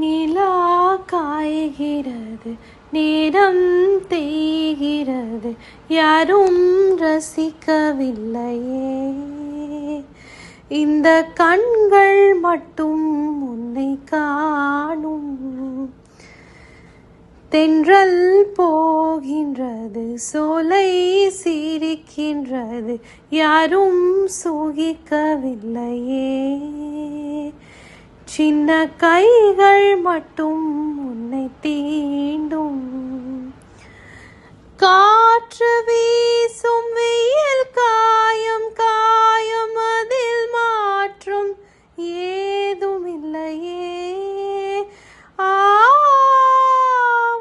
நிலா காய்கிறது, நேரம் தேய்கிறது, யாரும் ரசிக்கவில்லையே. இந்த கண்கள் மட்டும் உன்னை காணும். தென்றல் போகின்றது, சோலை சிரிக்கின்றது, யாரும் சுகிக்கவில்லையே. சின்ன கைகள் மட்டும் உன்னை தீண்டும். காற்று வீசும் வெயில் காயம் காயம், அதில் மாற்றம் ஏதும் இல்லையே.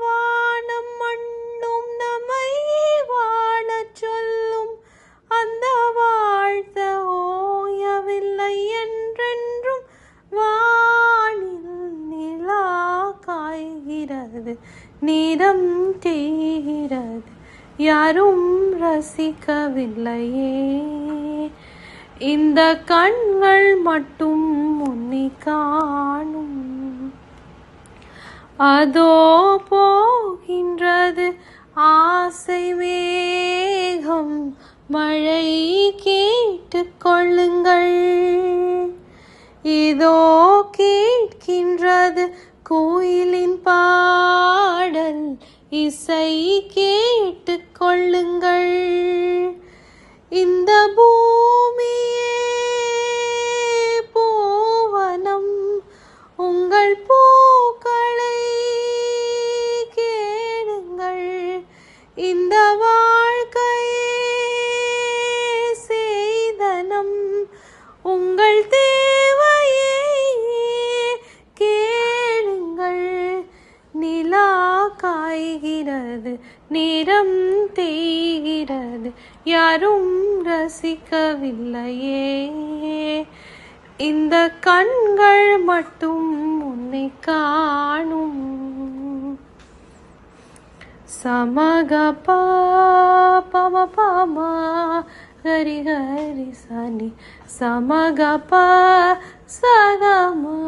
வானம் மண்ணும் நம்மை வாழச் சொல்லும், அந்த வாழ்த்த ஓயவில்லை என்றென்றும். வானில் நிலா காய்கிறது, நேரம் தேய்கிறது, யாரும் ரசிக்கவில்லையே. இந்த கண்கள் மட்டும் உன்னை காணும். அதோ போகின்றது ஆசை மேகம், மழை கேட்டுக் கொள்ளுங்கள். இதோ கேட்கின்றது கோயிலின் பாடல், இசை கேட்டுக் கொள்ளுங்கள். இந்த பூமியே பூவனம், உங்கள் பூக்களை கேளுங்கள். இந்த வாழ்க்கையே செய்தனம், உங்கள் தேவையை கேளுங்கள். நிலா காய்கிறது, நேரம் தேய்கிறது, யாரும் ரசிக்கவில்லையே. இந்த கண்கள் மட்டும் உன்னை காணும். சமகப பம பம ஹரி ஹரி சனி, சமகப சதமா.